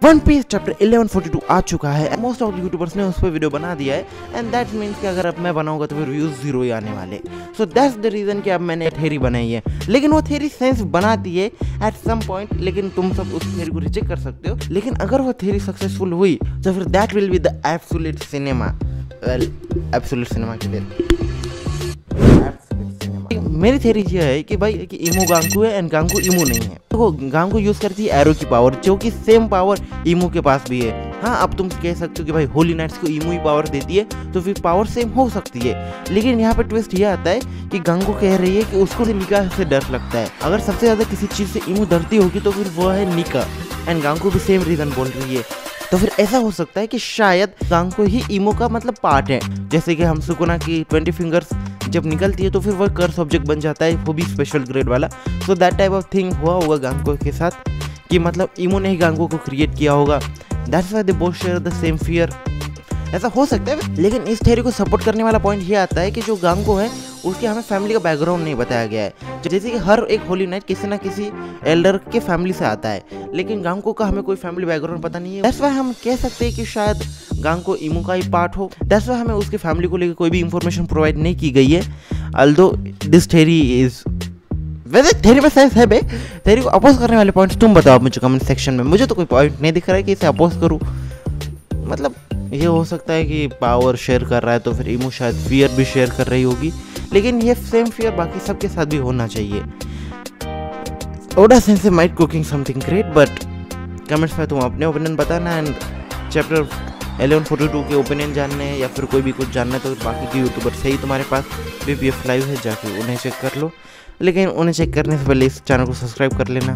One piece chapter 1142 आ चुका है। Most of YouTubers ने उस पर वीडियो बना दिया है एंड दैट मीन्स कि अगर अब मैं बनाऊंगा तो फिर व्यूज 0 ही आने वाले। सो दैट्स द रीजन कि अब मैंने थ्योरी बनाई है, लेकिन वो थ्योरी सेंस बनाती है एट सम पॉइंट, लेकिन तुम सब उस थ्योरी को रिजेक्ट कर सकते हो। लेकिन अगर वो थ्योरी सक्सेसफुल हुई तो फिर that will be the absolute cinema. Well, absolute cinema के लिए मेरी थ्योरी ये है कि भाई कि इमो गांगू है एंड गांगू इमो नहीं है। तो गांगू यूज करती है एरो की पावर, जो कि सेम पावर इमो के पास भी है। हाँ, अब तुम कह सकते हो कि भाई होली नाइट्स को इमो ही पावर देती है तो फिर पावर सेम हो सकती है, लेकिन यहाँ पे ट्विस्ट ये आता है कि गांगू कह रही है कि उसको निका से डर लगता है। अगर सबसे ज्यादा किसी चीज से इमो डरती होगी तो फिर वो है निका, एंड गांगू भी सेम रीजन बोल रही है। तो फिर ऐसा हो सकता है कि शायद गांगू ही इमो का मतलब पार्ट है, जैसे कि हम सुकुना की 20 फिंगर्स जब निकलती है तो फिर वो कर्स ऑब्जेक्ट बन जाता है, वो भी स्पेशल ग्रेड वाला। So that type of thing हुआ होगा गांगू के साथ कि मतलब इमो ने ही गांगू को क्रिएट किया होगा। That's why they both share the same fear. ऐसा हो सकता है, लेकिन इस थ्योरी को सपोर्ट करने वाला पॉइंट ये आता है कि जो गांगू है उसके हमें फैमिली का बैकग्राउंड नहीं बताया गया है। जैसे कि हर एक होली नाइट किसी ना किसी एल्डर के फैमिली से आता है, लेकिन गांगू का हमें कोई फैमिली बैकग्राउंड पता नहीं है। दैट्स व्हाई हम कह सकते हैं कि शायद गांगू इमो का ही पार्ट हो। दैट्स व्हाई हमें उसके फैमिली को लेकर कोई भी इंफॉर्मेशन प्रोवाइड नहीं की गई है। अल्दो दिस थ्योरी इज, वैसे थ्योरी में सेंस है बे। थ्योरी को अपोज करने वाले पॉइंट्स तुम बताओ मुझे कमेंट सेक्शन में। मुझे तो कोई पॉइंट नहीं दिख रहा है कि इसे अपोज करूँ। मतलब ये हो सकता है कि पावर शेयर कर रहा है तो फिर इमो शायद फियर भी शेयर कर रही होगी, लेकिन ये सेम फियर बाकी सबके साथ भी होना चाहिए। Oda sensei might cooking something great, but comments में तुम अपने ओपिनियन बताना। एंड चैप्टर 1142 के ओपिनियन जानने हैं या फिर कोई भी कुछ जानना है तो बाकी के यूट्यूबर से ही तुम्हारे पास BPF लाइव है, जाके उन्हें चेक कर लो। लेकिन उन्हें चेक करने से पहले इस चैनल को सब्सक्राइब कर लेना।